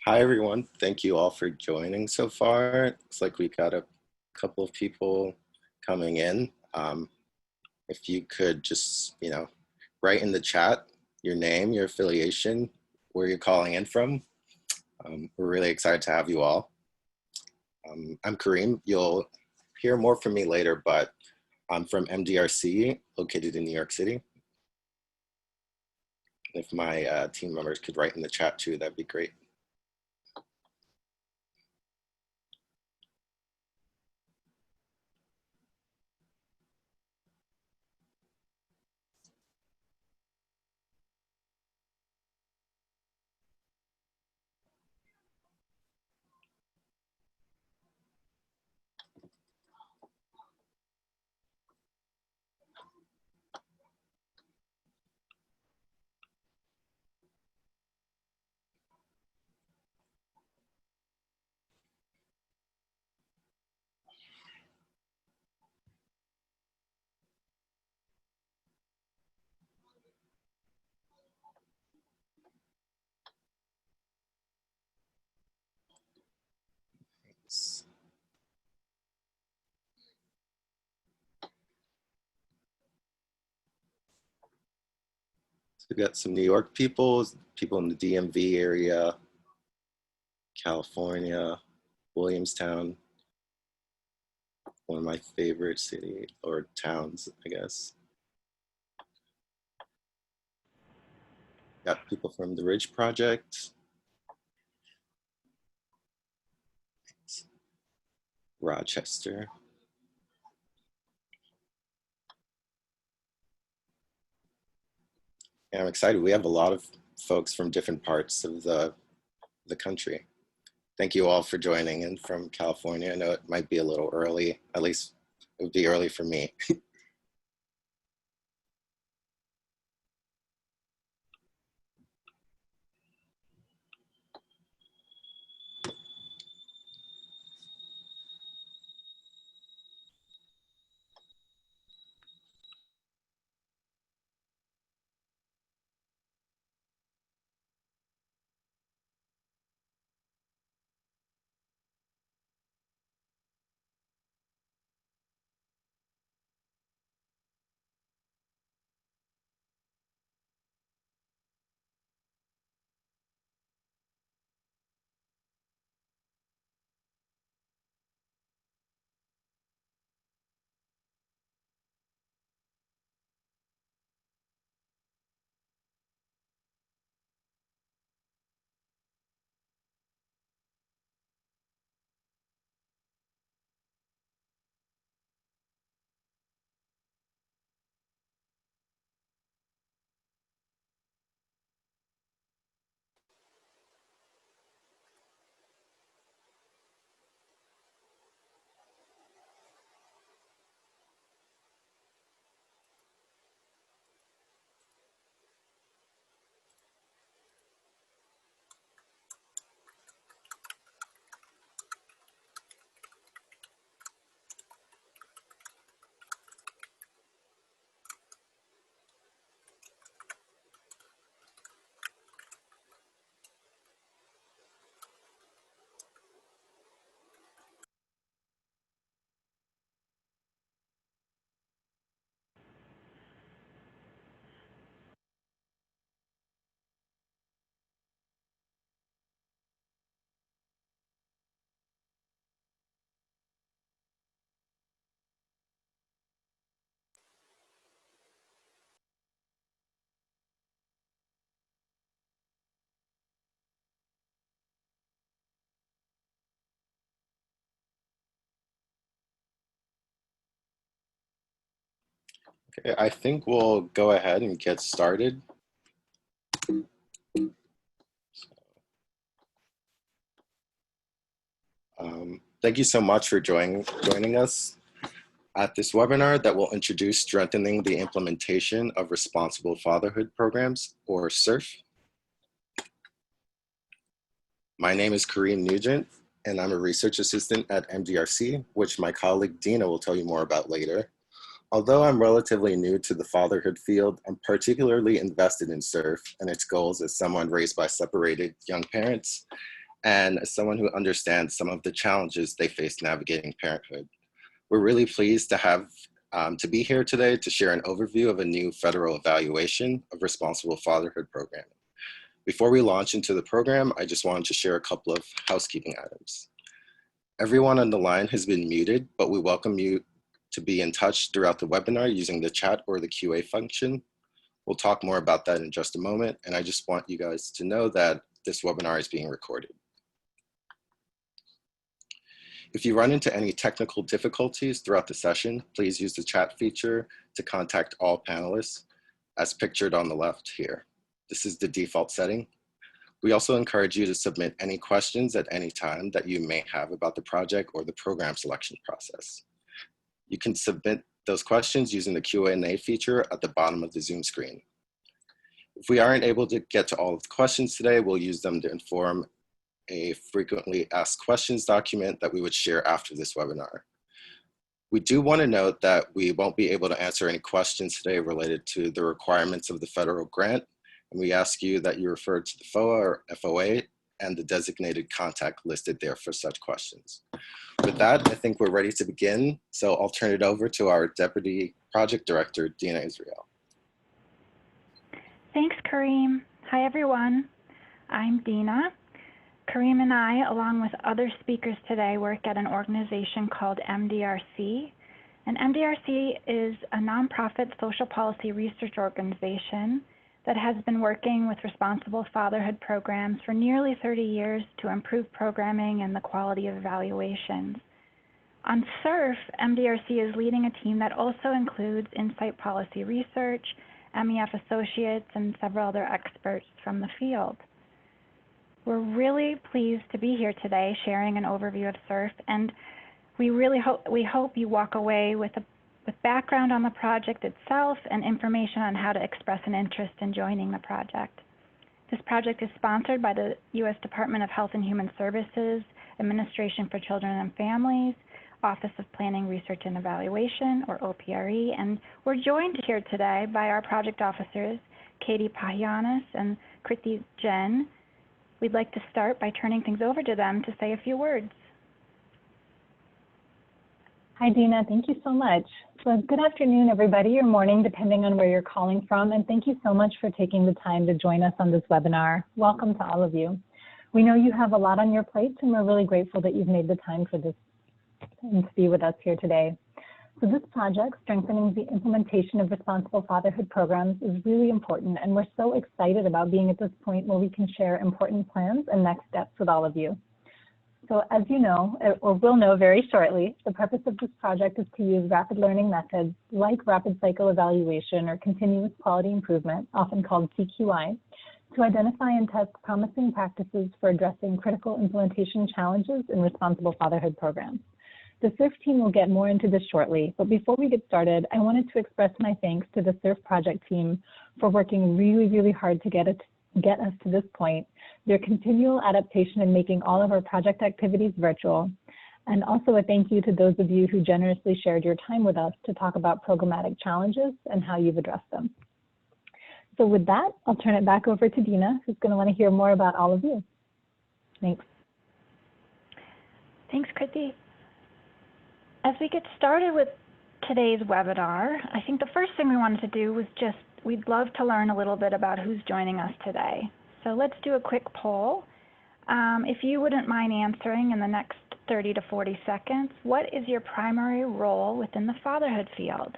Hi, everyone. Thank you all for joining so far. Looks like we got a couple of people coming in. If you could just, write in the chat your name, your affiliation, where you're calling in from. We're really excited to have you all. I'm Kureem. You'll hear more from me later, but I'm from MDRC, located in New York City. If my team members could write in the chat too, that'd be great. So we've got some New York people in the DMV area, California, Williamstown, one of my favorite city or towns, I guess. Got people from the Ridge Project, Rochester. And I'm excited. We have a lot of folks from different parts of the country. Thank you all for joining in from California. I know it might be a little early, at least it would be early for me. Okay, I think we'll go ahead and get started. Thank you so much for joining us at this webinar that will introduce strengthening the implementation of responsible fatherhood programs, or SIRF. My name is Kureem Nugent, and I'm a research assistant at MDRC, which my colleague Dina will tell you more about later. Although I'm relatively new to the fatherhood field, I'm particularly invested in SIRF and its goals as someone raised by separated young parents and as someone who understands some of the challenges they face navigating parenthood. We're really pleased to have to be here today to share an overview of a new federal evaluation of responsible fatherhood programming. Before we launch into the program, I just wanted to share a couple of housekeeping items. Everyone on the line has been muted, but we welcome you to be in touch throughout the webinar using the chat or the QA function. We'll talk more about that in just a moment, and I just want you guys to know that this webinar is being recorded. If you run into any technical difficulties throughout the session, please use the chat feature to contact all panelists as pictured on the left here. This is the default setting. We also encourage you to submit any questions at any time that you may have about the project or the program selection process. You can submit those questions using the Q&A feature at the bottom of the Zoom screen. If we aren't able to get to all of the questions today, we'll use them to inform a frequently asked questions document that we would share after this webinar. We do want to note that we won't be able to answer any questions today related to the requirements of the federal grant, and we ask you that you refer to the FOA or FOA and the designated contact listed there for such questions. With that, I think we're ready to begin, so I'll turn it over to our Deputy Project Director, Dina Israel. Thanks, Kureem. Hi, everyone. I'm Dina. Kureem and I, along with other speakers today, work at an organization called MDRC. And MDRC is a nonprofit social policy research organization that has been working with responsible fatherhood programs for nearly 30 years to improve programming and the quality of evaluations. On SIRF, MDRC is leading a team that also includes Insight Policy Research, MEF Associates, and several other experts from the field. We're really pleased to be here today sharing an overview of SIRF, and we hope you walk away with background on the project itself and information on how to express an interest in joining the project. This project is sponsored by the U.S. Department of Health and Human Services, Administration for Children and Families, Office of Planning, Research and Evaluation, or OPRE, and we're joined here today by our project officers, Katie Pahianis and Kriti Jain. We'd like to start by turning things over to them to say a few words. Hi, Dina. Thank you so much. So good afternoon, everybody, or morning, depending on where you're calling from. And thank you so much for taking the time to join us on this webinar. Welcome to all of you. We know you have a lot on your plates, and we're really grateful that you've made the time for this and to be with us here today. So this project, Strengthening the Implementation of Responsible Fatherhood Programs, is really important, and we're so excited about being at this point where we can share important plans and next steps with all of you. So as you know, or will know very shortly, the purpose of this project is to use rapid learning methods like rapid cycle evaluation or continuous quality improvement, often called CQI, to identify and test promising practices for addressing critical implementation challenges in responsible fatherhood programs. The SIRF team will get more into this shortly, but before we get started, I wanted to express my thanks to the SIRF project team for working really hard to get us to this point, their continual adaptation in making all of our project activities virtual, and also a thank you to those of you who generously shared your time with us to talk about programmatic challenges and how you've addressed them. So with that, I'll turn it back over to Dina, who's going to want to hear more about all of you. Thanks. Thanks, Kriti. As we get started with today's webinar, I think the first thing we wanted to do was we'd love to learn a little bit about who's joining us today. So let's do a quick poll. If you wouldn't mind answering in the next 30 to 40 seconds, what is your primary role within the fatherhood field?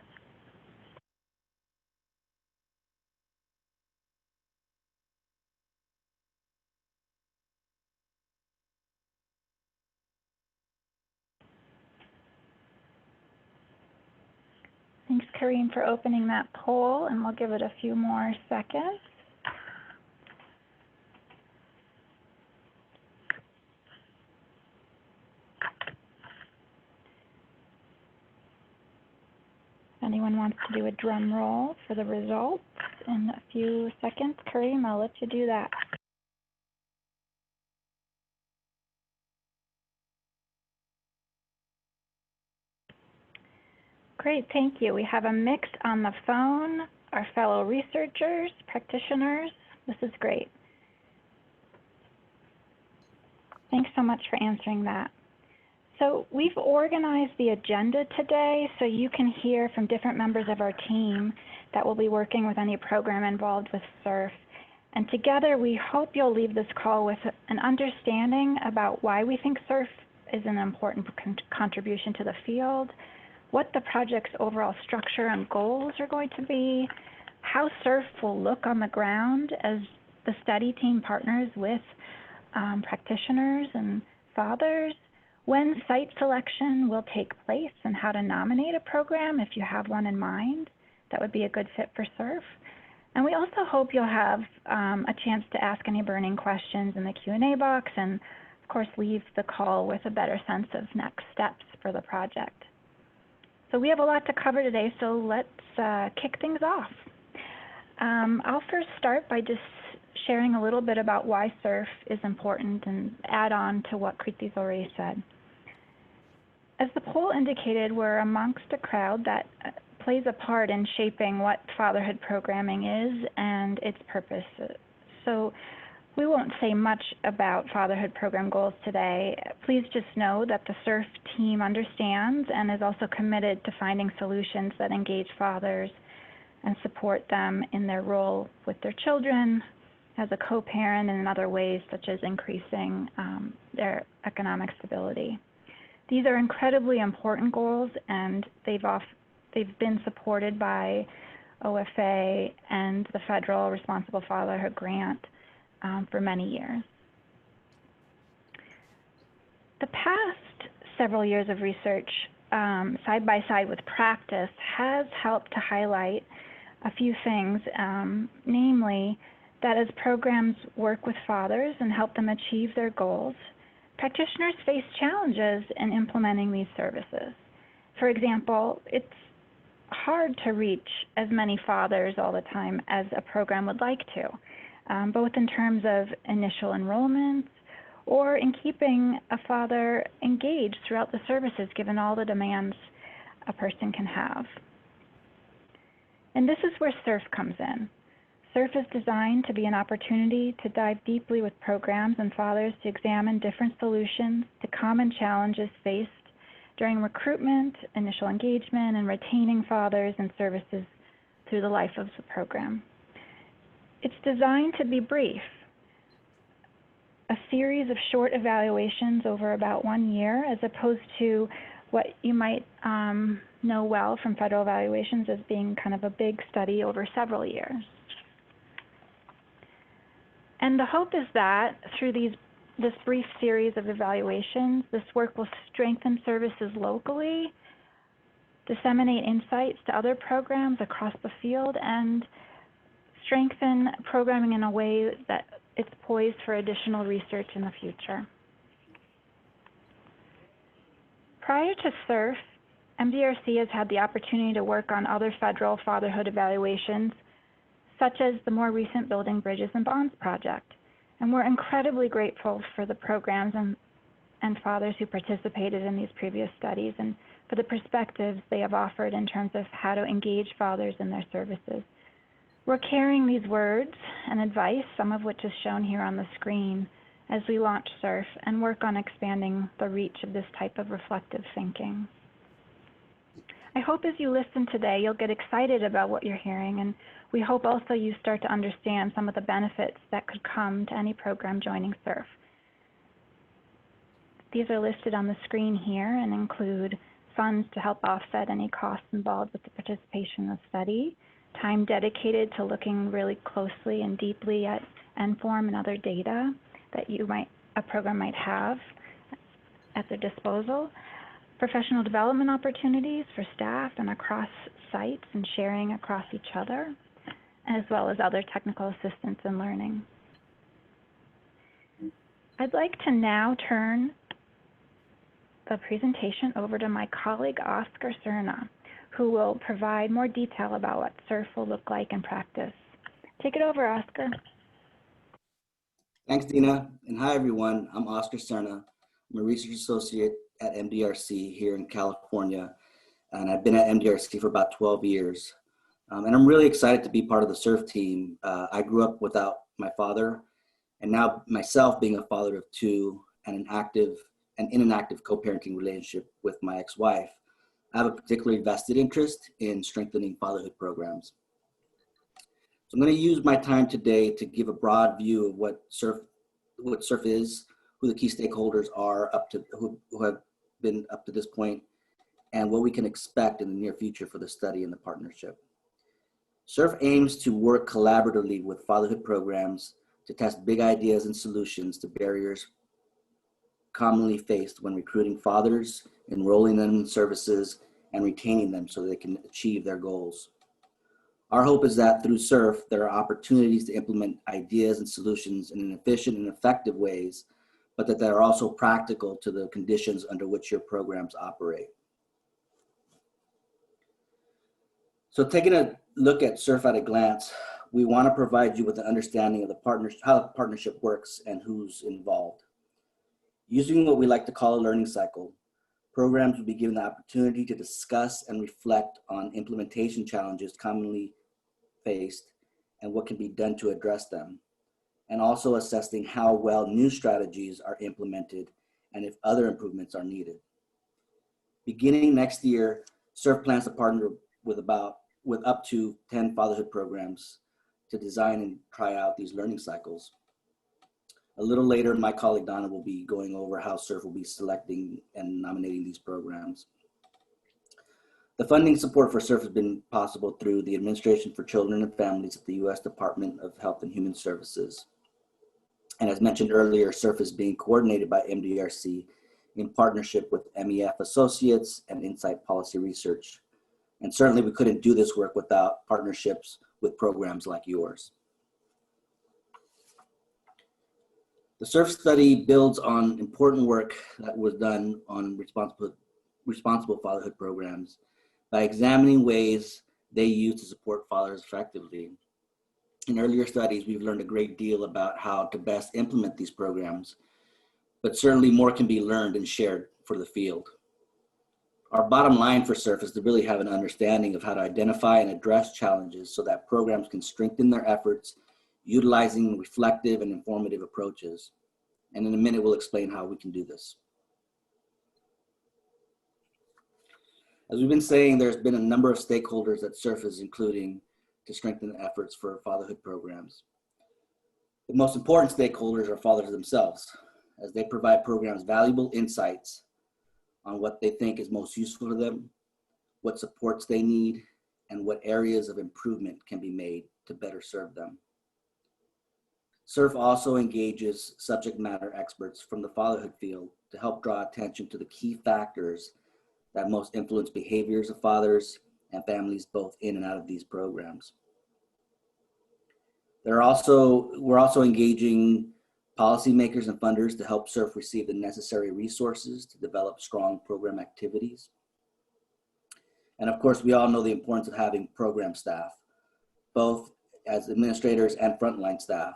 Thanks, Kureem, for opening that poll, and we'll give it a few more seconds. If anyone wants to do a drum roll for the results in a few seconds, Kureem, I'll let you do that. Great, thank you. We have a mix on the phone, our fellow researchers, practitioners. This is great. Thanks so much for answering that. So we've organized the agenda today so you can hear from different members of our team that will be working with any program involved with SIRF. And together we hope you'll leave this call with an understanding about why we think SIRF is an important contribution to the field, what the project's overall structure and goals are going to be, how SIRF will look on the ground as the study team partners with practitioners and fathers, when site selection will take place and how to nominate a program if you have one in mind that would be a good fit for SIRF. And we also hope you'll have a chance to ask any burning questions in the Q&A box and, of course, leave the call with a better sense of next steps for the project. So we have a lot to cover today, so let's kick things off. I'll first start by just sharing a little bit about why SIRF is important and add on to what Kriti's already said. As the poll indicated, we're amongst a crowd that plays a part in shaping what fatherhood programming is and its purpose. So we won't say much about fatherhood program goals today. Please just know that the SIRF team understands and is also committed to finding solutions that engage fathers and support them in their role with their children, as a co-parent, and in other ways such as increasing their economic stability. These are incredibly important goals, and they've been supported by OFA and the Federal Responsible Fatherhood Grant for many years. The past several years of research side by side with practice has helped to highlight a few things, namely that as programs work with fathers and help them achieve their goals, practitioners face challenges in implementing these services. For example, it's hard to reach as many fathers all the time as a program would like to, both in terms of initial enrollments or in keeping a father engaged throughout the services given all the demands a person can have. And this is where SIRF comes in. SIRF is designed to be an opportunity to dive deeply with programs and fathers to examine different solutions to common challenges faced during recruitment, initial engagement, and retaining fathers and services through the life of the program. It's designed to be brief, a series of short evaluations over about 1 year, as opposed to what you might know well from federal evaluations as being kind of a big study over several years. And the hope is that through this brief series of evaluations, this work will strengthen services locally, disseminate insights to other programs across the field, and strengthen programming in a way that it's poised for additional research in the future. Prior to SIRF, MDRC has had the opportunity to work on other federal fatherhood evaluations, such as the more recent Building Bridges and Bonds project. And we're incredibly grateful for the programs and fathers who participated in these previous studies and for the perspectives they have offered in terms of how to engage fathers in their services. We're carrying these words and advice, some of which is shown here on the screen, as we launch SIRF and work on expanding the reach of this type of reflective thinking. I hope as you listen today, you'll get excited about what you're hearing, and we hope also you start to understand some of the benefits that could come to any program joining SIRF. These are listed on the screen here and include funds to help offset any costs involved with the participation in the study, time dedicated to looking really closely and deeply at NFORM and other data that a program might have at their disposal, professional development opportunities for staff and across sites and sharing across each other, as well as other technical assistance and learning. I'd like to now turn the presentation over to my colleague, Oscar Cerna, who will provide more detail about what SIRF will look like in practice. Take it over, Oscar. Thanks, Dina, and hi, everyone. I'm Oscar Cerna. I'm a research associate at MDRC here in California, and I've been at MDRC for about 12 years. And I'm really excited to be part of the SIRF team. I grew up without my father, and now myself being a father of two, and in an active co-parenting relationship with my ex-wife, I have a particularly vested interest in strengthening fatherhood programs. So I'm going to use my time today to give a broad view of what SIRF is, who the key stakeholders are who have been up to this point, and what we can expect in the near future for the study and the partnership. SIRF aims to work collaboratively with fatherhood programs to test big ideas and solutions to barriers commonly faced when recruiting fathers, enrolling them in services, and retaining them so they can achieve their goals. Our hope is that through SIRF, there are opportunities to implement ideas and solutions in an efficient and effective ways, but that they are also practical to the conditions under which your programs operate. So taking a look at SIRF at a glance, we want to provide you with an understanding of how the partnership works and who's involved. Using what we like to call a learning cycle, programs will be given the opportunity to discuss and reflect on implementation challenges commonly faced and what can be done to address them, and also assessing how well new strategies are implemented and if other improvements are needed. Beginning next year, SIRF plans to partner with up to 10 fatherhood programs to design and try out these learning cycles. A little later, my colleague Donna will be going over how SIRF will be selecting and nominating these programs. The funding support for SIRF has been possible through the Administration for Children and Families at the U.S. Department of Health and Human Services. And as mentioned earlier, SIRF is being coordinated by MDRC in partnership with MEF Associates and Insight Policy Research. And certainly we couldn't do this work without partnerships with programs like yours. The SIRF study builds on important work that was done on responsible fatherhood programs by examining ways they use to support fathers effectively. In earlier studies, we've learned a great deal about how to best implement these programs, but certainly more can be learned and shared for the field. Our bottom line for SIRF is to really have an understanding of how to identify and address challenges so that programs can strengthen their efforts utilizing reflective and informative approaches. And in a minute, we'll explain how we can do this. As we've been saying, there's been a number of stakeholders that SIRF is including to strengthen the efforts for fatherhood programs. The most important stakeholders are fathers themselves, as they provide programs valuable insights on what they think is most useful for them, what supports they need, and what areas of improvement can be made to better serve them. SIRF also engages subject matter experts from the fatherhood field to help draw attention to the key factors that most influence behaviors of fathers and families both in and out of these programs. We're also engaging policymakers and funders to help SIRF receive the necessary resources to develop strong program activities. And of course, we all know the importance of having program staff, both as administrators and frontline staff,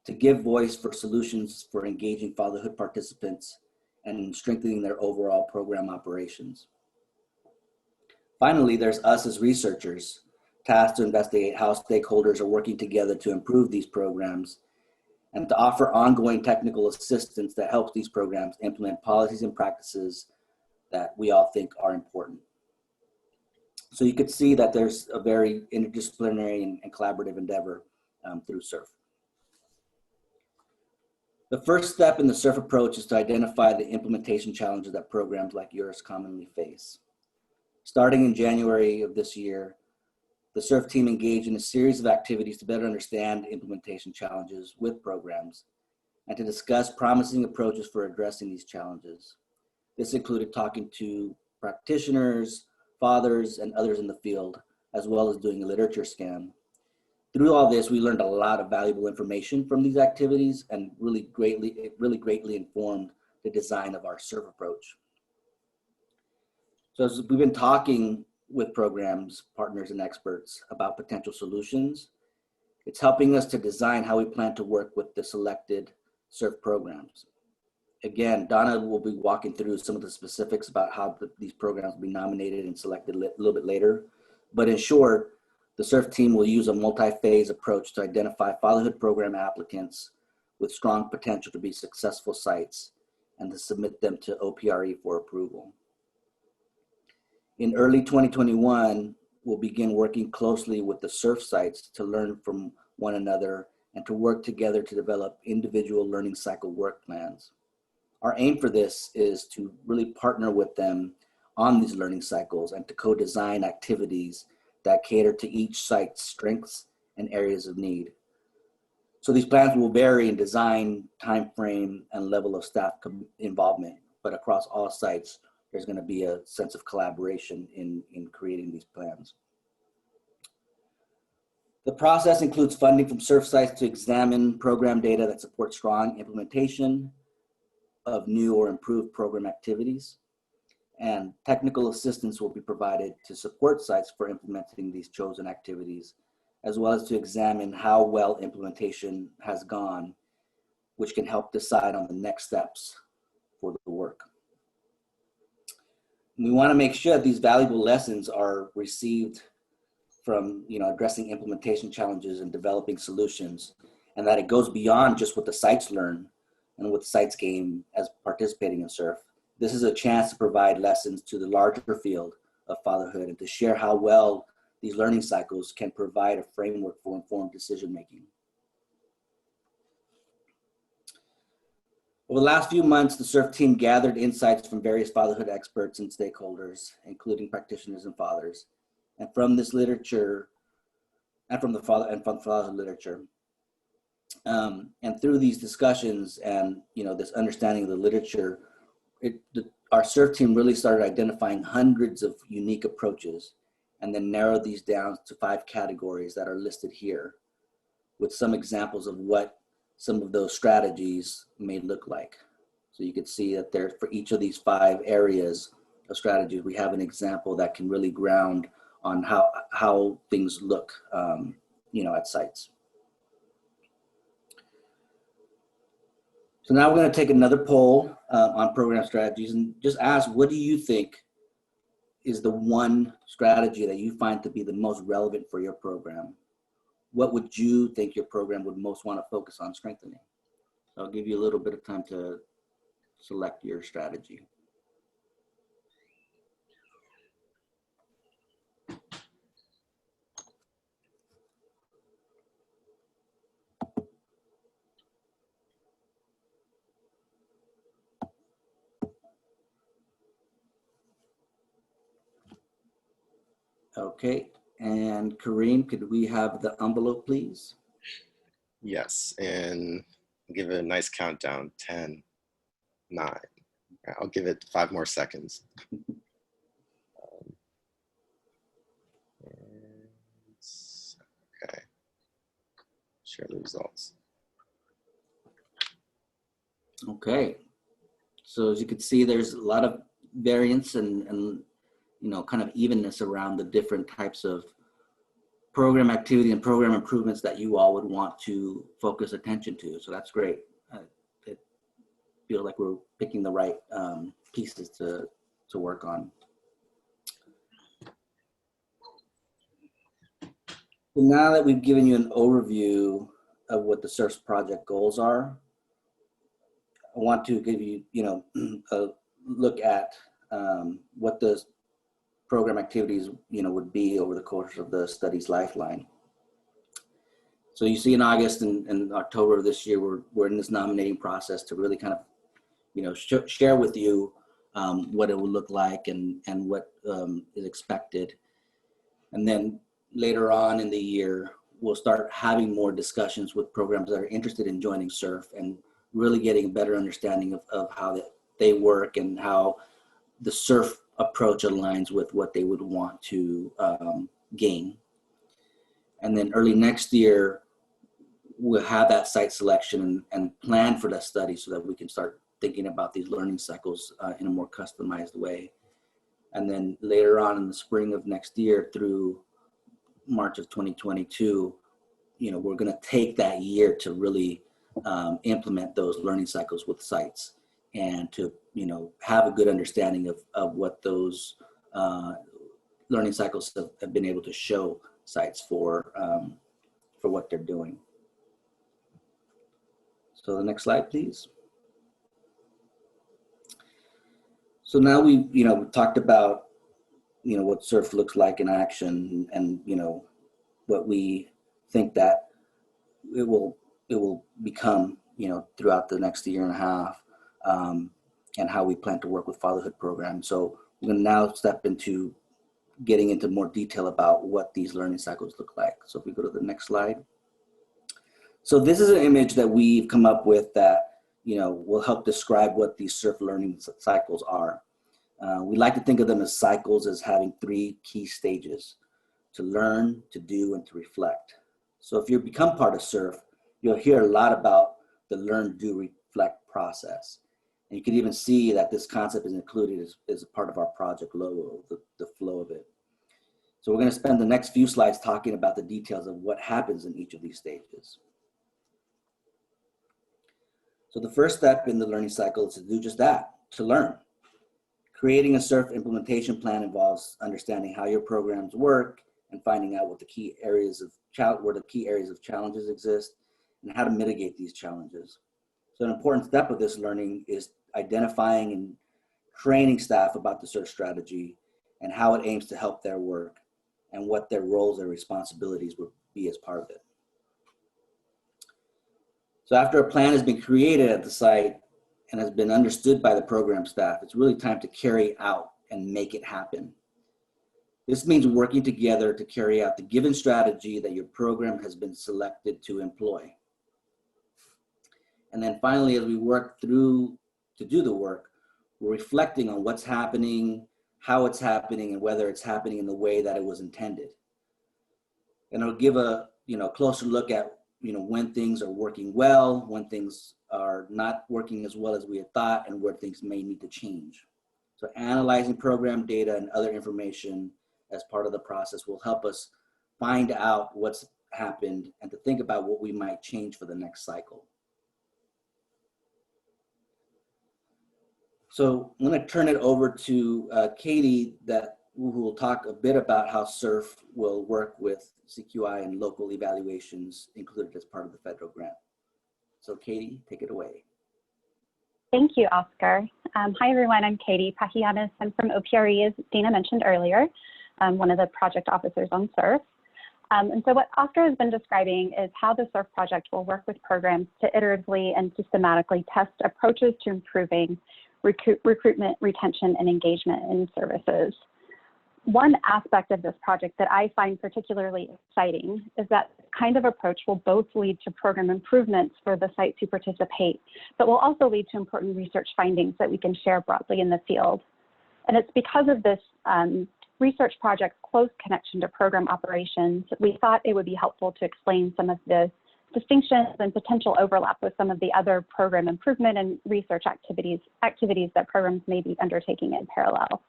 to give voice for solutions for engaging fatherhood participants and strengthening their overall program operations. Finally, there's us as researchers, tasked to investigate how stakeholders are working together to improve these programs and to offer ongoing technical assistance that helps these programs implement policies and practices that we all think are important. So you could see that there's a very interdisciplinary and collaborative endeavor through SIRF. The first step in the SIRF approach is to identify the implementation challenges that programs like yours commonly face. Starting in January of this year, the SIRF team engaged in a series of activities to better understand implementation challenges with programs and to discuss promising approaches for addressing these challenges. This included talking to practitioners, fathers, and others in the field, as well as doing a literature scan. Through all this, we learned a lot of valuable information from these activities and it really greatly informed the design of our SIRF approach. So as we've been talking with programs, partners, and experts about potential solutions, it's helping us to design how we plan to work with the selected SIRF programs. Again, Donna will be walking through some of the specifics about how these programs will be nominated and selected a little bit later. But in short, the SIRF team will use a multi-phase approach to identify fatherhood program applicants with strong potential to be successful sites and to submit them to OPRE for approval. In early 2021, we'll begin working closely with the SIRF sites to learn from one another and to work together to develop individual learning cycle work plans. Our aim for this is to really partner with them on these learning cycles and to co-design activities that cater to each site's strengths and areas of need. So these plans will vary in design, time frame, and level of staff involvement, but across all sites, there's going to be a sense of collaboration in creating these plans. The process includes funding from SIRF sites to examine program data that support strong implementation of new or improved program activities, and technical assistance will be provided to support sites for implementing these chosen activities, as well as to examine how well implementation has gone, which can help decide on the next steps for the work. We want to make sure that these valuable lessons are received from addressing implementation challenges and developing solutions, and that it goes beyond just what the sites learn and what the sites gain as participating in SIRF. This is a chance to provide lessons to the larger field of fatherhood and to share how well these learning cycles can provide a framework for informed decision-making. Over the last few months, the SIRF team gathered insights from various fatherhood experts and stakeholders, including practitioners and fathers, and from this literature, and from the fatherhood literature. And through these discussions and this understanding of the literature, our SIRF team really started identifying hundreds of unique approaches and then narrowed these down to 5 categories that are listed here, with some examples of what some of those strategies may look like. So you can see that there, for each of these 5 areas of strategies, we have an example that can really ground on how things look, at sites. So now we're going to take another poll on program strategies and just ask, what do you think is the one strategy that you find to be the most relevant for your program? What would you think your program would most want to focus on strengthening? So I'll give you a little bit of time to select your strategy. Okay, and Kureem, could we have the envelope, please? Yes, and give it a nice countdown, 10, 9. I'll give it 5 more seconds. Okay, share the results. Okay, so as you can see, there's a lot of variance and kind of evenness around the different types of program activity and program improvements that you all would want to focus attention to. So that's great. It feels like we're picking the right pieces to work on. So now that we've given you an overview of what the SIRF project goals are, I want to give you, a look at what the program activities, would be over the course of the study's lifeline. So you see in August and October of this year, we're in this nominating process to really kind of, share with you what it would look like and what is expected. And then later on in the year, we'll start having more discussions with programs that are interested in joining SIRF and really getting a better understanding of how they work and how the SIRF approach aligns with what they would want to gain. And then early next year, we'll have that site selection and plan for that study so that we can start thinking about these learning cycles in a more customized way. And then later on in the spring of next year through March of 2022, we're going to take that year to really implement those learning cycles with sites and to have a good understanding of what those learning cycles have been able to show sites for what they're doing. So the next slide, please. So now we talked about, what SIRF looks like in action, and, what we think that it will become, throughout the next year and a half, and how we plan to work with fatherhood programs. So we're going to now step into getting into more detail about what these learning cycles look like. So if we go to the next slide. So this is an image that we've come up with that, will help describe what these SIRF learning cycles are. We like to think of them as cycles as having 3 key stages: to learn, to do, and to reflect. So if you become part of SIRF, you'll hear a lot about the learn, do, reflect process. And you can even see that this concept is included as a part of our project logo, the flow of it. So we're going to spend the next few slides talking about the details of what happens in each of these stages. So the first step in the learning cycle is to do just that, to learn. Creating a SIRF implementation plan involves understanding how your programs work and finding out what the key areas of challenges exist and how to mitigate these challenges. So an important step of this learning is identifying and training staff about the SIRF strategy and how it aims to help their work and what their roles and responsibilities will be as part of it. So after a plan has been created at the site and has been understood by the program staff, it's really time to carry out and make it happen. This means working together to carry out the given strategy that your program has been selected to employ. And then finally, as we work through to do the work, we're reflecting on what's happening, how it's happening, and whether it's happening in the way that it was intended. And it'll give a closer look at when things are working well, when things are not working as well as we had thought, and where things may need to change. So analyzing program data and other information as part of the process will help us find out what's happened and to think about what we might change for the next cycle. So I'm going to turn it over to Katie, who will talk a bit about how SIRF will work with CQI and local evaluations included as part of the federal grant. So Katie, take it away. Thank you, Oscar. Hi, everyone. I'm Katie Pahianis. I'm from OPRE, as Dina mentioned earlier. I'm one of the project officers on SIRF. And so what Oscar has been describing is how the SIRF project will work with programs to iteratively and systematically test approaches to improving recruitment, retention, and engagement in services. One aspect of this project that I find particularly exciting is that this kind of approach will both lead to program improvements for the sites who participate, but will also lead to important research findings that we can share broadly in the field. And it's because of this research project's close connection to program operations, we thought it would be helpful to explain some of the distinctions and potential overlap with some of the other program improvement and research activities that programs may be undertaking in parallel.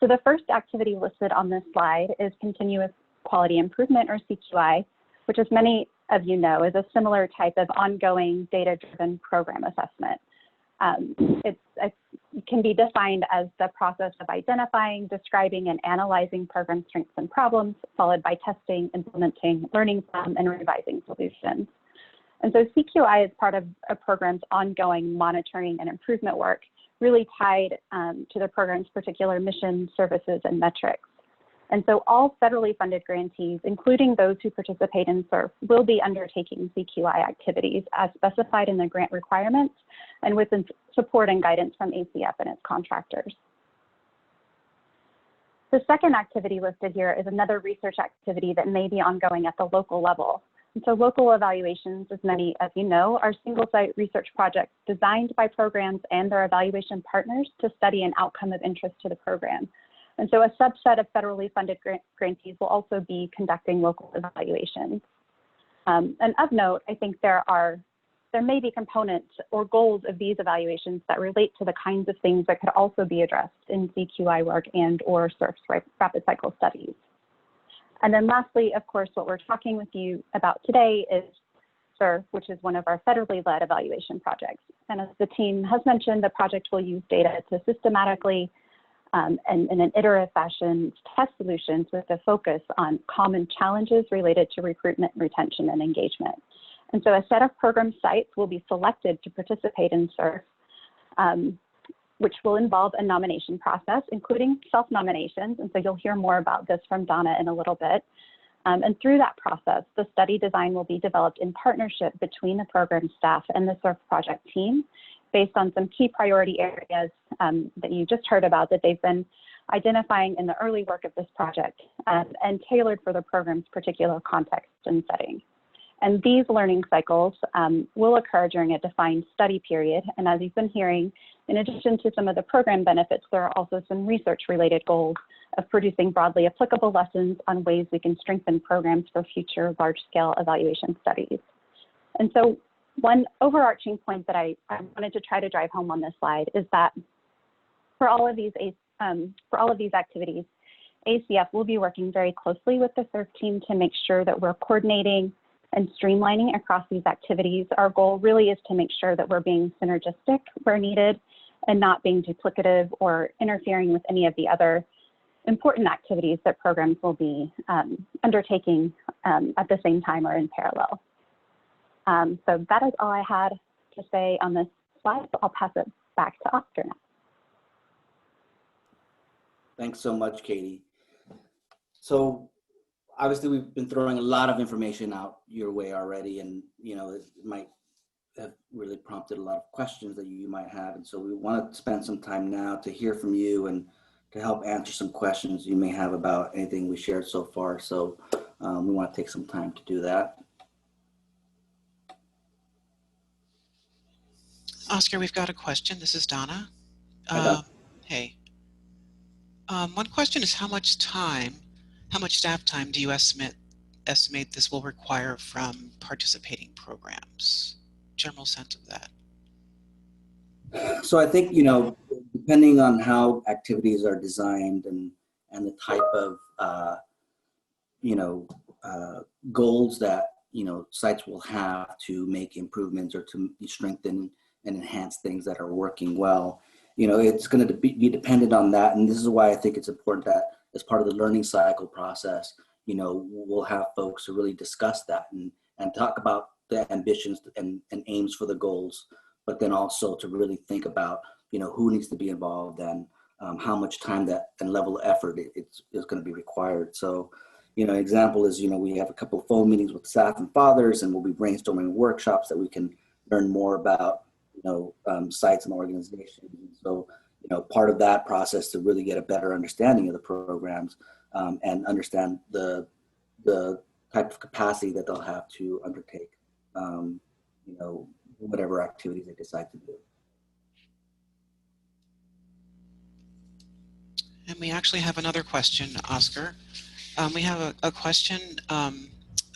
So the first activity listed on this slide is Continuous Quality Improvement, or CQI, which, as many of you know, is a similar type of ongoing data-driven program assessment. It can be defined as the process of identifying, describing, and analyzing program strengths and problems, followed by testing, implementing, learning from, and revising solutions. And so CQI is part of a program's ongoing monitoring and improvement work, really tied to the program's particular mission, services, and metrics. And so all federally funded grantees, including those who participate in SIRF, will be undertaking CQI activities as specified in the grant requirements and with support and guidance from ACF and its contractors. The second activity listed here is another research activity that may be ongoing at the local level. And so local evaluations, as many of you know, are single-site research projects designed by programs and their evaluation partners to study an outcome of interest to the program. And so a subset of federally funded grantees will also be conducting local evaluations. And of note, I think there may be components or goals of these evaluations that relate to the kinds of things that could also be addressed in CQI work and or SIRF's rapid cycle studies. And then lastly, of course, what we're talking with you about today is SIRF, which is one of our federally led evaluation projects. And as the team has mentioned, the project will use data to systematically and in an iterative fashion test solutions with a focus on common challenges related to recruitment, retention, and engagement. And so a set of program sites will be selected to participate in SIRF which will involve a nomination process, including self-nominations. And so you'll hear more about this from Donna in a little bit. And through that process, the study design will be developed in partnership between the program staff and the SIRF project team based on some key priority areas that you just heard about that they've been identifying in the early work of this project and tailored for the program's particular context and setting. And these learning cycles will occur during a defined study period. And as you've been hearing, in addition to some of the program benefits, there are also some research-related goals of producing broadly applicable lessons on ways we can strengthen programs for future large-scale evaluation studies. And so one overarching point that I wanted to try to drive home on this slide is that for all of these activities, ACF will be working very closely with the SIRF team to make sure that we're coordinating and streamlining across these activities. Our goal really is to make sure that we're being synergistic where needed and not being duplicative or interfering with any of the other important activities that programs will be undertaking at the same time or in parallel. So that is all I had to say on this slide. So I'll pass it back to Oscar now. Thanks so much, Katie. So obviously we've been throwing a lot of information out your way already, and it might have really prompted a lot of questions that you might have. And so we want to spend some time now to hear from you and to help answer some questions you may have about anything we shared so far. So we want to take some time to do that. Oscar, we've got a question. This is Donna. Hey. One question is how much staff time do you estimate this will require from participating programs? General sense of that. So I think, depending on how activities are designed and the type of, goals that, sites will have to make improvements or to strengthen and enhance things that are working well, it's going to be dependent on that. And this is why I think it's important that as part of the learning cycle process, we'll have folks to really discuss that and talk about the ambitions and aims for the goals, but then also to really think about, who needs to be involved and how much time and level of effort is going to be required. So, example is, we have a couple of phone meetings with staff and fathers, and we'll be brainstorming workshops that we can learn more about, sites and organizations. And so, part of that process to really get a better understanding of the programs and understand the type of capacity that they'll have to undertake, whatever activities they decide to do. And we actually have another question, Oscar. We have a question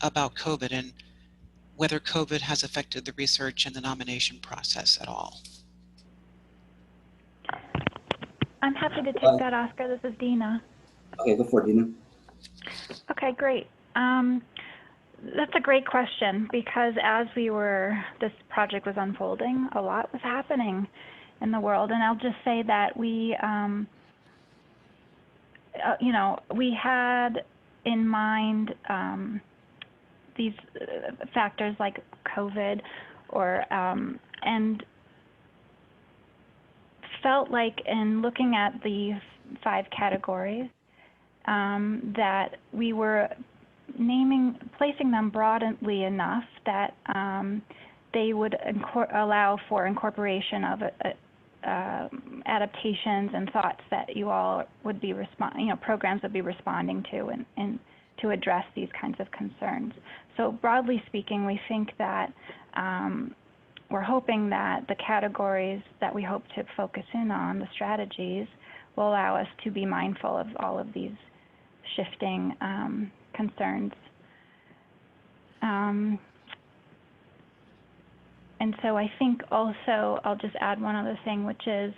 about COVID and whether COVID has affected the research and the nomination process at all. I'm happy to take that, Oscar. This is Dina. Okay, go for it, Dina. Okay, great. That's a great question because as this project was unfolding, a lot was happening in the world. And I'll just say that we had in mind these factors like COVID and felt like in looking at the 5 categories that we were placing them broadly enough that they would allow for incorporation of adaptations and thoughts that you all would be programs would be responding to and to address these kinds of concerns. So broadly speaking, we think that we're hoping that the categories that we hope to focus in on, the strategies, will allow us to be mindful of all of these shifting concerns. And so I think also, I'll just add one other thing, which is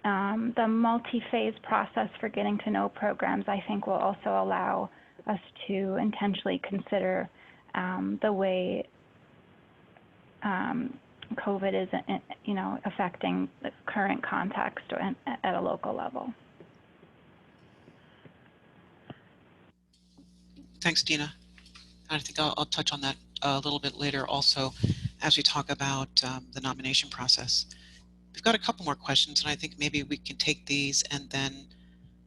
the multi-phase process for getting to know programs, I think will also allow us to intentionally consider the way COVID is, affecting the current context at a local level. Thanks, Dina. I think I'll touch on that a little bit later also as we talk about the nomination process. We've got a couple more questions, and I think maybe we can take these and then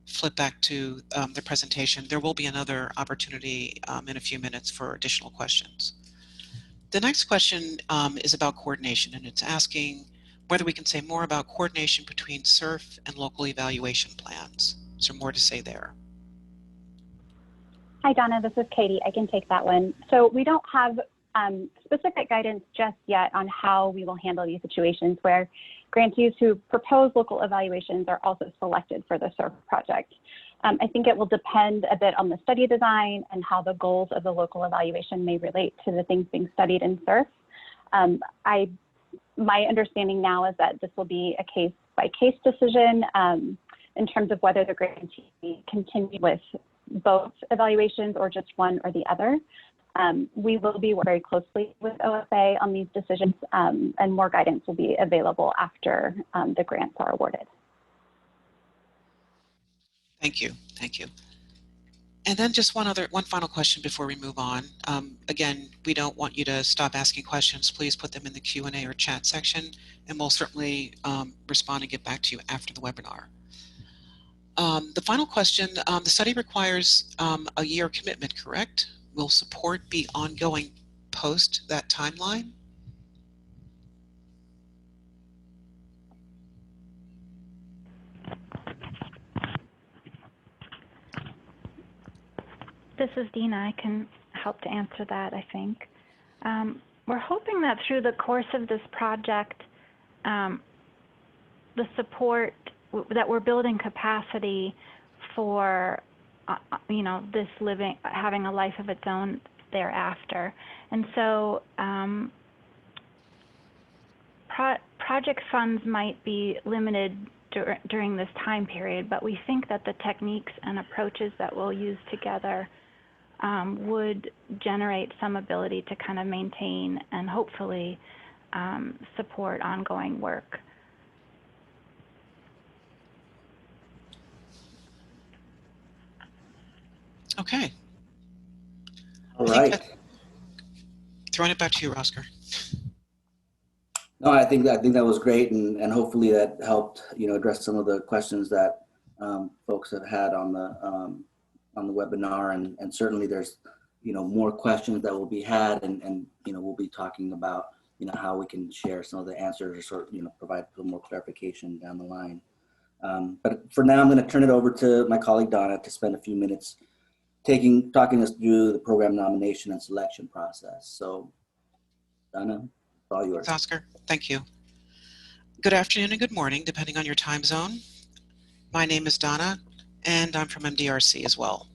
flip back to the presentation. There will be another opportunity in a few minutes for additional questions. The next question is about coordination, and it's asking whether we can say more about coordination between SIRF and local evaluation plans. Is there more to say there? Hi, Donna, this is Katie. I can take that one. So we don't have specific guidance just yet on how we will handle these situations where grantees who propose local evaluations are also selected for the SIRF project. I think it will depend a bit on the study design and how the goals of the local evaluation may relate to the things being studied in SIRF. My understanding now is that this will be a case-by-case decision in terms of whether the grantee continue with both evaluations or just one or the other. We will be working very closely with OFA on these decisions, and more guidance will be available after the grants are awarded. Thank you. Thank you. And then just one final question before we move on. Again, we don't want you to stop asking questions. Please put them in the Q&A or chat section, and we'll certainly respond and get back to you after the webinar. The final question, the study requires a year commitment, correct? Will support be ongoing post that timeline? This is Dina. I can help to answer that, I think. We're hoping that through the course of this project, the support that we're building capacity for, this having a life of its own thereafter. And so project funds might be limited during this time period, but we think that the techniques and approaches that we'll use together would generate some ability to kind of maintain and hopefully support ongoing work. Okay. All right. Throwing it back to you, Oscar. No, I think that was great, and hopefully that helped address some of the questions that folks have had on the webinar, and certainly there's more questions that will be had, and we'll be talking about how we can share some of the answers or sort of provide a little more clarification down the line. But for now, I'm going to turn it over to my colleague Donna to spend a few minutes talking us through the program nomination and selection process. So, Donna, it's all yours. Oscar, thank you. Good afternoon and good morning, depending on your time zone. My name is Donna, and I'm from MDRC as well.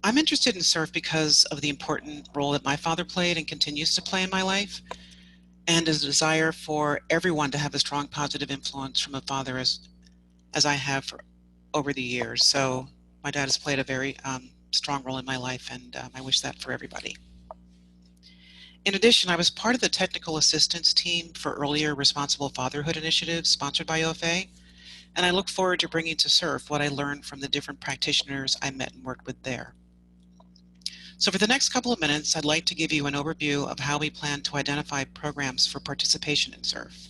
I'm interested in SIRF because of the important role that my father played and continues to play in my life, and a desire for everyone to have a strong positive influence from a father as I have for over the years. So my dad has played a very strong role in my life, and I wish that for everybody. In addition, I was part of the technical assistance team for earlier responsible fatherhood initiatives sponsored by OFA, and I look forward to bringing to SIRF what I learned from the different practitioners I met and worked with there. So for the next couple of minutes, I'd like to give you an overview of how we plan to identify programs for participation in SIRF.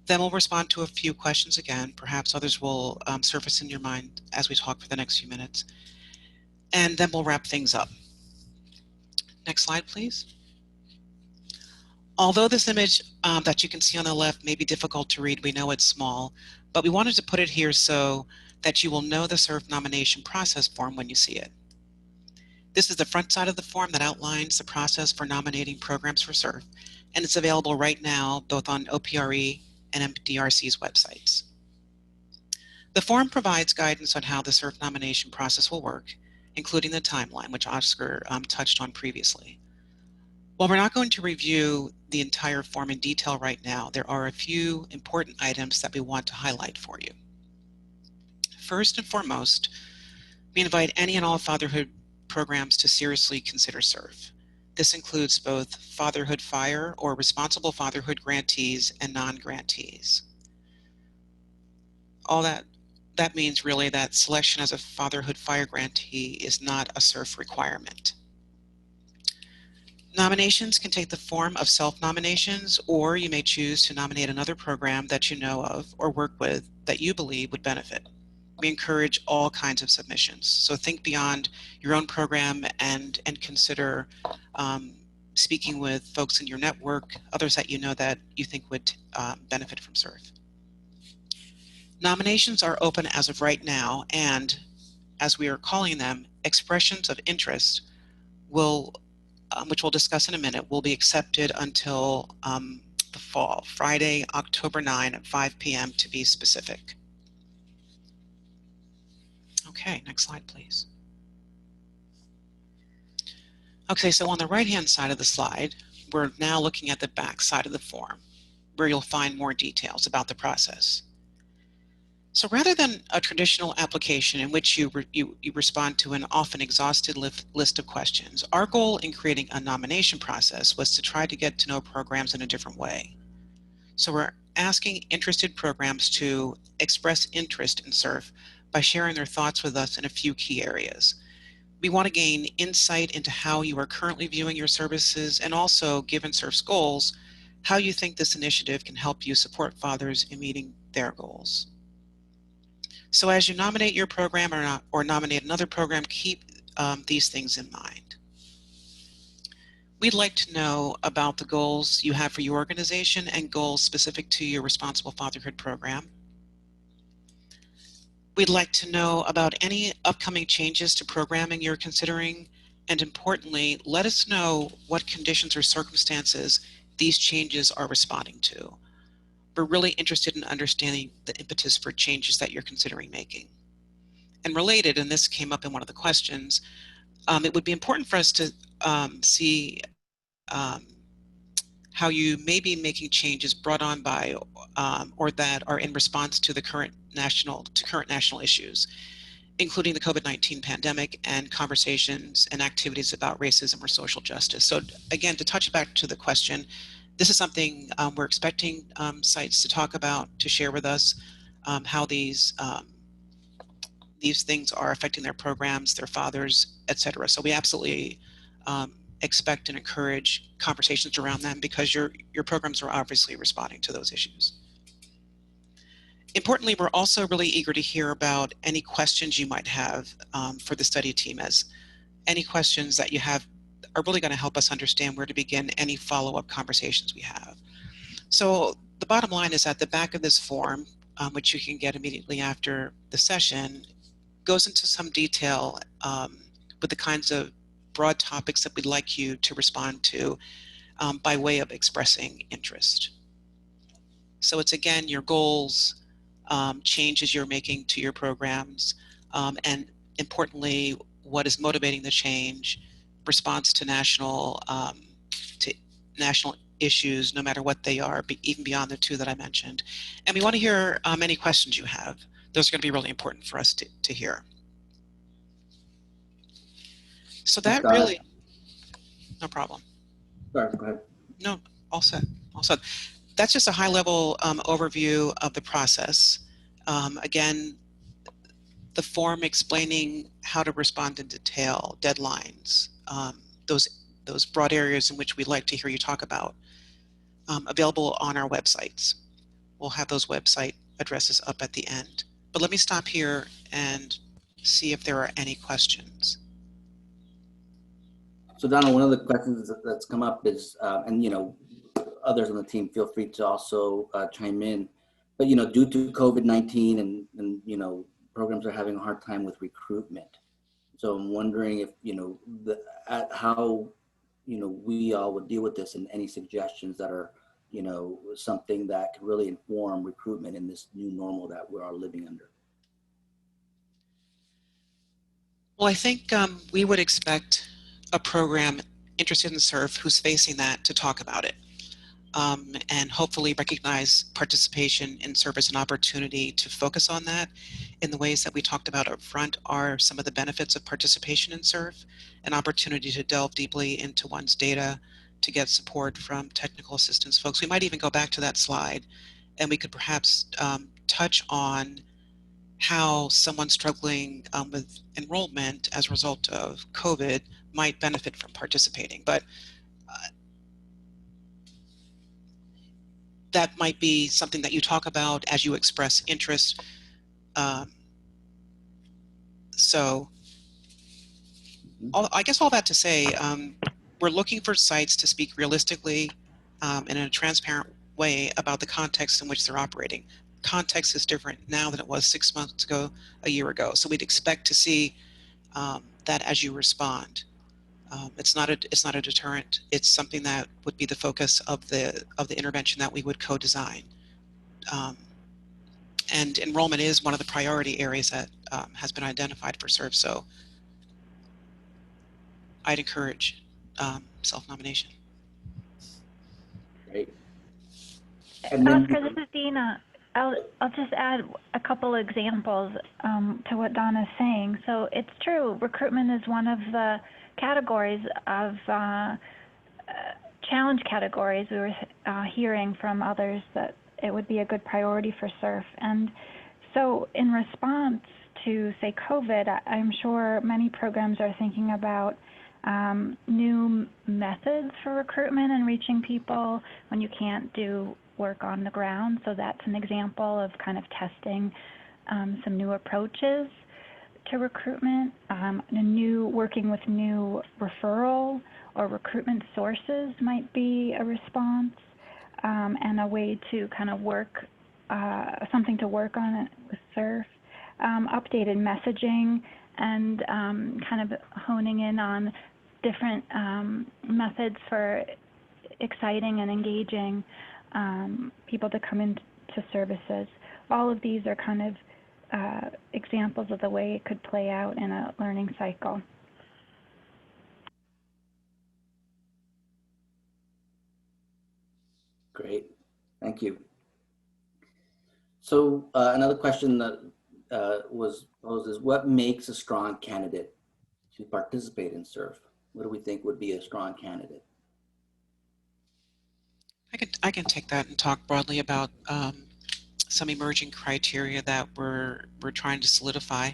Then we'll respond to a few questions again. Perhaps others will surface in your mind as we talk for the next few minutes. And then we'll wrap things up. Next slide, please. Although this image that you can see on the left may be difficult to read, we know it's small, but we wanted to put it here so that you will know the SIRF nomination process form when you see it. This is the front side of the form that outlines the process for nominating programs for SIRF, and it's available right now both on OPRE and MDRC's websites. The form provides guidance on how the SIRF nomination process will work, including the timeline, which Oscar touched on previously. While we're not going to review the entire form in detail right now, there are a few important items that we want to highlight for you. First and foremost, we invite any and all fatherhood programs to seriously consider SIRF. This includes both Fatherhood Fire or Responsible Fatherhood grantees and non-grantees. All that means really that selection as a Fatherhood Fire grantee is not a SIRF requirement. Nominations can take the form of self-nominations, or you may choose to nominate another program that you know of or work with that you believe would benefit. We encourage all kinds of submissions, so think beyond your own program and consider speaking with folks in your network, others that you know that you think would benefit from SIRF. Nominations are open as of right now, and as we are calling them, expressions of interest will which we'll discuss in a minute, will be accepted until the fall, Friday, October 9 at 5 p.m. to be specific. Okay, next slide, please. Okay, so on the right-hand side of the slide, we're now looking at the back side of the form, where you'll find more details about the process. So rather than a traditional application in which you respond to an often exhausted list of questions, our goal in creating a nomination process was to try to get to know programs in a different way. So we're asking interested programs to express interest in SIRF by sharing their thoughts with us in a few key areas. We want to gain insight into how you are currently viewing your services, and also, given SIRF's goals, how you think this initiative can help you support fathers in meeting their goals. So as you nominate your program or nominate another program, keep these things in mind. We'd like to know about the goals you have for your organization and goals specific to your Responsible Fatherhood program. We'd like to know about any upcoming changes to programming you're considering, and importantly, let us know what conditions or circumstances these changes are responding to. We're really interested in understanding the impetus for changes that you're considering making. And related, and this came up in one of the questions, it would be important for us to see how you may be making changes brought on by or that are in response to the current national issues, including the COVID-19 pandemic and conversations and activities about racism or social justice. So again, to touch back to the question, this is something we're expecting sites to talk about, to share with us how these things are affecting their programs, their fathers, etc. So we absolutely expect and encourage conversations around them, because your programs are obviously responding to those issues. Importantly, we're also really eager to hear about any questions you might have for the study team, as any questions that you have are really going to help us understand where to begin any follow-up conversations we have. So the bottom line is at the back of this form, which you can get immediately after the session, goes into some detail with the kinds of broad topics that we'd like you to respond to by way of expressing interest. So it's, again, your goals, changes you're making to your programs, and importantly, what is motivating the change, response to national issues, no matter what they are, even beyond the two that I mentioned. And we want to hear any questions you have. Those are going to be really important for us to hear. So that really, no problem. Sorry, go ahead. No, all set, all set. That's just a high-level overview of the process. Again, the form explaining how to respond in detail, deadlines, those broad areas in which we'd like to hear you talk about, available on our websites. We'll have those website addresses up at the end. But let me stop here and see if there are any questions. So Donna, one of the questions that's come up is, and others on the team, feel free to also chime in, but due to COVID-19 and programs are having a hard time with recruitment. So I'm wondering if how we all would deal with this, and any suggestions that are something that could really inform recruitment in this new normal that we are living under. Well, I think we would expect a program interested in SIRF who's facing that to talk about it, and hopefully recognize participation in SIRF as an opportunity to focus on that in the ways that we talked about up front. Are some of the benefits of participation in SIRF, an opportunity to delve deeply into one's data, to get support from technical assistance folks. We might even go back to that slide, and we could perhaps touch on how someone struggling with enrollment as a result of COVID might benefit from participating. But that might be something that you talk about as you express interest. So I guess all that to say, we're looking for sites to speak realistically and in a transparent way about the context in which they're operating. Context is different now than it was 6 months ago, a year ago. So we'd expect to see that as you respond. It's not a deterrent. It's something that would be the focus of the intervention that we would co-design. And enrollment is one of the priority areas that has been identified for SIRF. So I'd encourage self-nomination. Great. Oscar, this is Dina. I'll just add a couple examples to what Donna's saying. So it's true, recruitment is one of the categories of challenge categories. We were hearing from others that it would be a good priority for SIRF. And so in response to, say, COVID, I'm sure many programs are thinking about new methods for recruitment and reaching people when you can't do work on the ground. So that's an example of kind of testing some new approaches to recruitment, working with new referral or recruitment sources might be a response, and a way to kind of work, something to work on with SIRF. Updated messaging and kind of honing in on different methods for exciting and engaging people to come into services. All of these are kind of examples of the way it could play out in a learning cycle. Great, thank you. So another question that was posed is, what makes a strong candidate to participate in SIRF? What do we think would be a strong candidate? I can take that and talk broadly about some emerging criteria that we're trying to solidify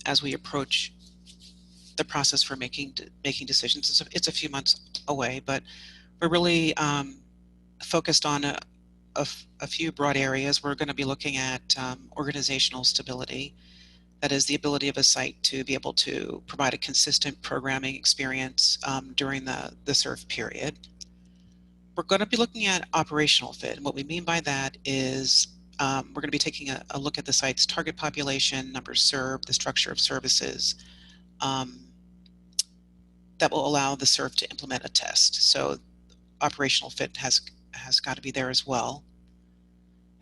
as we approach the process for making decisions. It's a few months away, but we're really focused on a few broad areas. We're going to be looking at organizational stability. That is the ability of a site to be able to provide a consistent programming experience during the SIRF period. We're going to be looking at operational fit. And what we mean by that is we're going to be taking a look at the site's target population, numbers served, the structure of services that will allow the SIRF to implement a test. So operational fit has got to be there as well.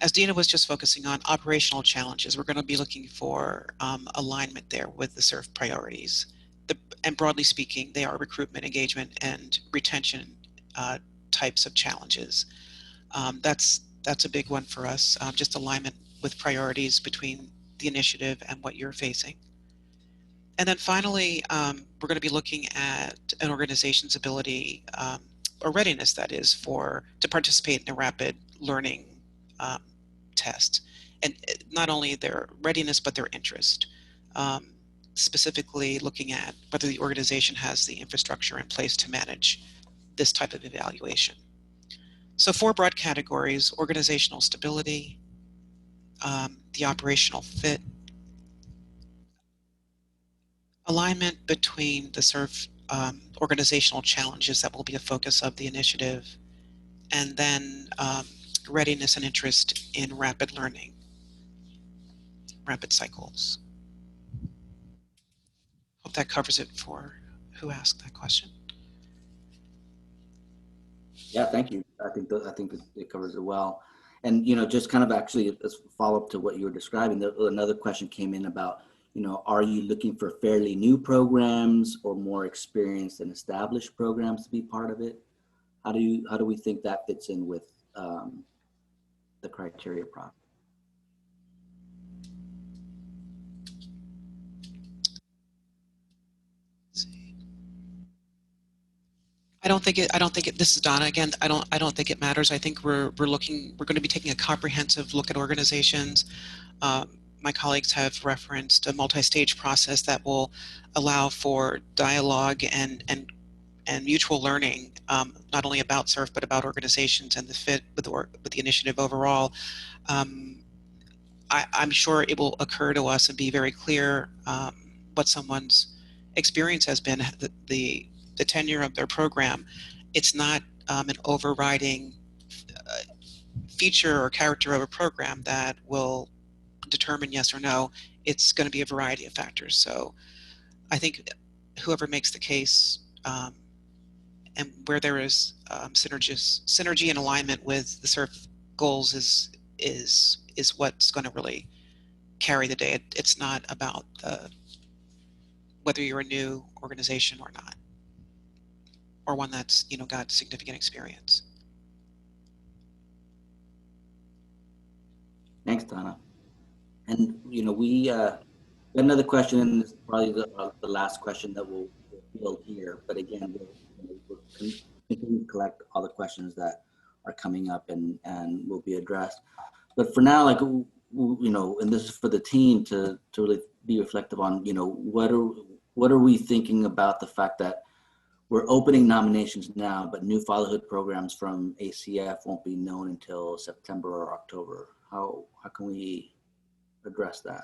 As Dina was just focusing on operational challenges, we're going to be looking for alignment there with the SIRF priorities. And broadly speaking, they are recruitment, engagement, and retention types of challenges. That's a big one for us, just alignment with priorities between the initiative and what you're facing. And then finally, we're going to be looking at an organization's ability or readiness, that is, to participate in a rapid learning test, and not only their readiness but their interest, specifically looking at whether the organization has the infrastructure in place to manage this type of evaluation. So 4 broad categories: organizational stability, the operational fit, alignment between the SIRF organizational challenges that will be a focus of the initiative, and then readiness and interest in rapid learning, rapid cycles. Hope that covers it for who asked that question. Yeah, thank you. I think it covers it well. And just kind of actually as a follow-up to what you were describing, another question came in about, are you looking for fairly new programs or more experienced and established programs to be part of it? How do we think that fits in with the criteria process? I don't think it. This is Donna again. I don't think it matters. I think we're going to be taking a comprehensive look at organizations. My colleagues have referenced a multi-stage process that will allow for dialogue and mutual learning not only about SIRF, but about organizations and the fit with the initiative overall. I'm sure it will occur to us and be very clear what someone's experience has been, the tenure of their program. It's not an overriding feature or character of a program that will determine yes or no. It's going to be a variety of factors. So I think whoever makes the case and where there is synergy and alignment with the SIRF goals is what's going to really carry the day. It's not about whether you're a new organization or not, or one that's got significant experience. Thanks, Donna. And we have another question, and this is probably the last question that we'll field here. But again, we'll continue to collect all the questions that are coming up and will be addressed. But for now, like and this is for the team to really be reflective on what are we thinking about the fact that we're opening nominations now, but new fatherhood programs from ACF won't be known until September or October. How can we address that?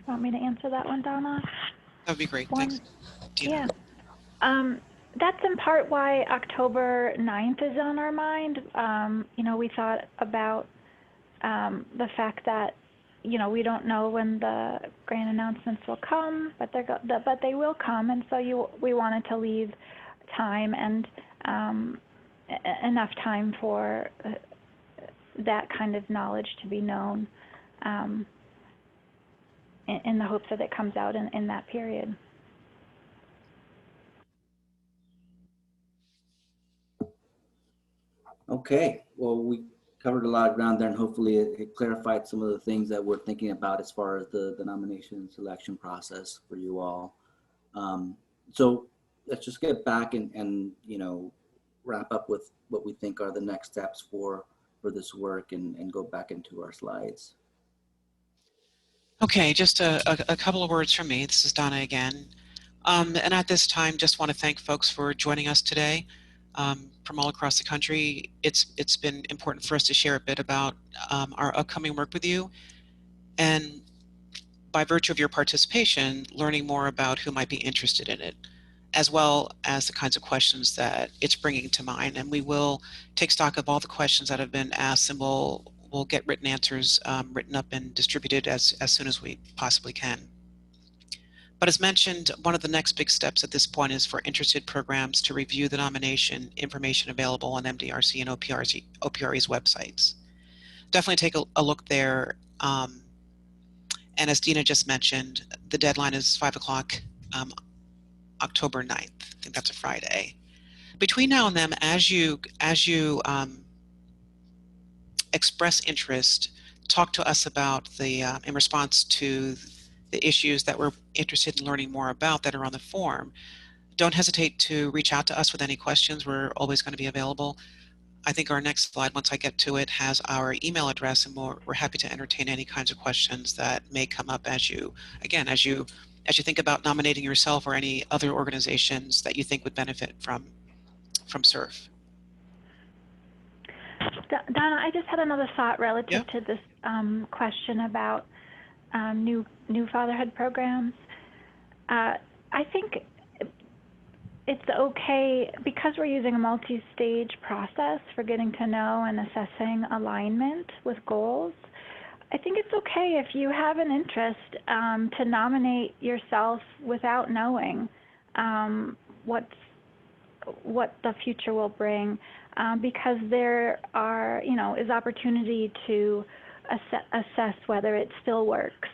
Want me to answer that one, Donna? That would be great. Thanks, Dina. Yeah. That's in part why October 9th is on our mind. We thought about the fact that, we don't know when the grant announcements will come, but they will come, and so we wanted to leave time and enough time for that kind of knowledge to be known, in the hopes that it comes out in that period. Okay, well, we covered a lot of ground there, and hopefully it clarified some of the things that we're thinking about as far as the nomination and selection process for you all. So let's just get back and wrap up with what we think are the next steps for this work and go back into our slides. Okay, just a couple of words from me. This is Donna again. And at this time, just want to thank folks for joining us today from all across the country. It's been important for us to share a bit about our upcoming work with you, and by virtue of your participation, learning more about who might be interested in it, as well as the kinds of questions that it's bringing to mind. And we will take stock of all the questions that have been asked, and we'll get written answers written up and distributed as soon as we possibly can. But as mentioned, one of the next big steps at this point is for interested programs to review the nomination information available on MDRC and OPRE's websites. Definitely take a look there. And as Dina just mentioned, the deadline is 5 o'clock, October 9th. I think that's a Friday. Between now and then, as you express interest, talk to us about in response to the issues that we're interested in learning more about that are on the form. Don't hesitate to reach out to us with any questions. We're always going to be available. I think our next slide, once I get to it, has our email address, and we're happy to entertain any kinds of questions that may come up as you think about nominating yourself or any other organizations that you think would benefit from SIRF. Donna, I just had another thought relative to this question about new fatherhood programs. I think it's okay, because we're using a multi-stage process for getting to know and assessing alignment with goals. I think it's okay if you have an interest to nominate yourself without knowing what the future will bring, because there is opportunity to assess whether it still works.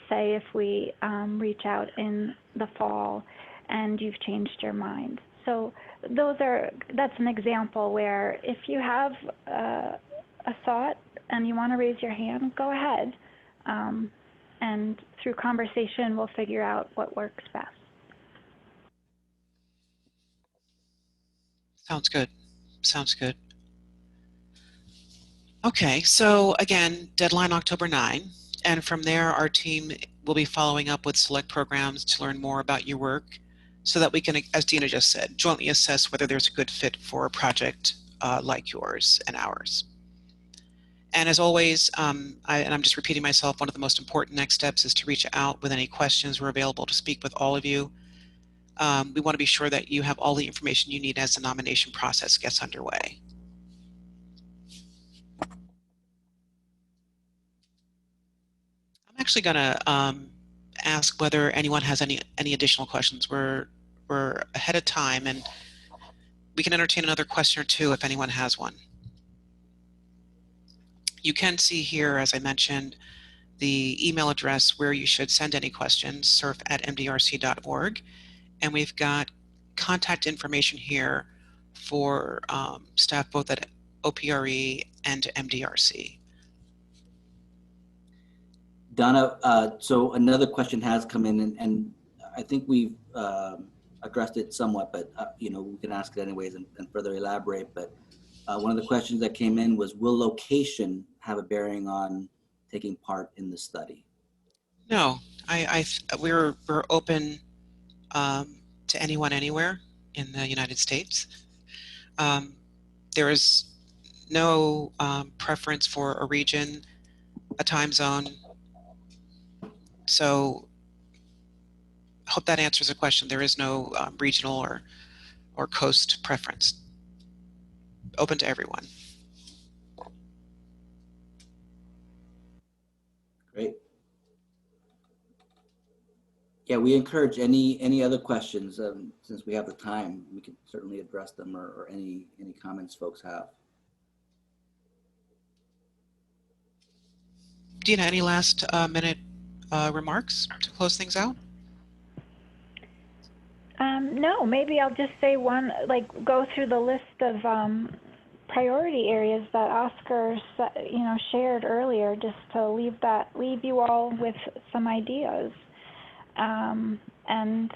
Say if we reach out in the fall and you've changed your mind. So that's an example where if you have a thought and you want to raise your hand, go ahead. And through conversation, we'll figure out what works best. Sounds good. Sounds good. Okay, so again, deadline October 9, and from there our team will be following up with select programs to learn more about your work so that we can, as Dina just said, jointly assess whether there's a good fit for a project like yours and ours. And as always, and I'm just repeating myself, one of the most important next steps is to reach out with any questions. We're available to speak with all of you. We want to be sure that you have all the information you need as the nomination process gets underway. I'm actually going to ask whether anyone has any additional questions. We're ahead of time, and we can entertain another question or two if anyone has one. You can see here, as I mentioned, the email address where you should send any questions, sirf@mdrc.org. And we've got contact information here for staff both at OPRE and MDRC. Donna, so another question has come in, and I think we've addressed it somewhat, but you know, we can ask it anyways and further elaborate. But one of the questions that came in was, will location have a bearing on taking part in the study? No, we're open to anyone, anywhere in the United States. There is no preference for a region, a time zone. So I hope that answers the question. There is no regional or coast preference. Open to everyone. Great. Yeah, we encourage any other questions. Since we have the time, we can certainly address them, or any comments folks have. Dina, any last minute remarks to close things out? No, maybe I'll just say one, go through the list of priority areas that Oscar, shared earlier, just to leave you all with some ideas and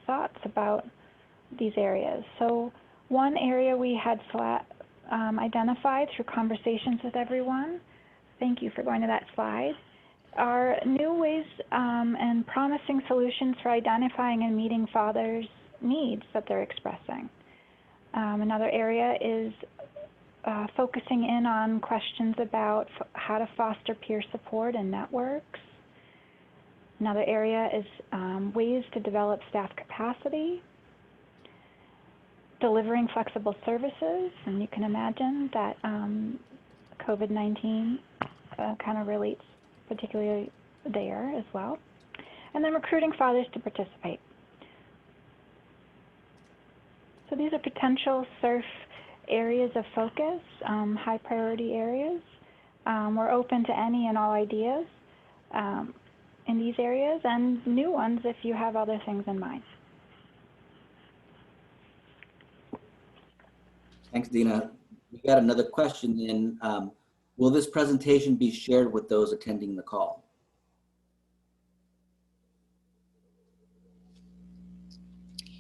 thoughts about these areas. So one area we had identified through conversations with everyone, thank you for going to that slide, are new ways and promising solutions for identifying and meeting fathers' needs that they're expressing. Another area is focusing in on questions about how to foster peer support and networks. Another area is ways to develop staff capacity, delivering flexible services, and you can imagine that COVID-19 kind of relates particularly there as well. And then recruiting fathers to participate. So these are potential SIRF areas of focus, high priority areas. We're open to any and all ideas in these areas, and new ones if you have other things in mind. Thanks, Dina. We got another question in. Will this presentation be shared with those attending the call?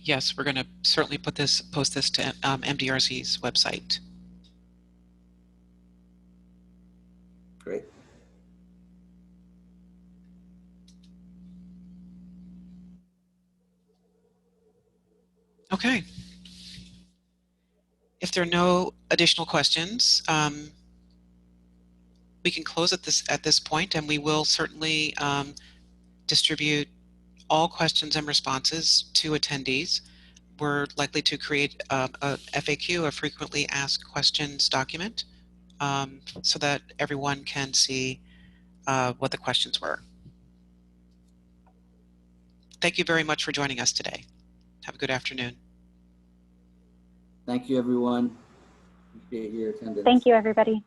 Yes, we're going to certainly post this to MDRC's website. Great. Okay. If there are no additional questions, we can close at this point, and we will certainly distribute all questions and responses to attendees. We're likely to create a FAQ, a frequently asked questions document, so that everyone can see what the questions were. Thank you very much for joining us today. Have a good afternoon. Thank you, everyone. Appreciate your attendance. Thank you, everybody.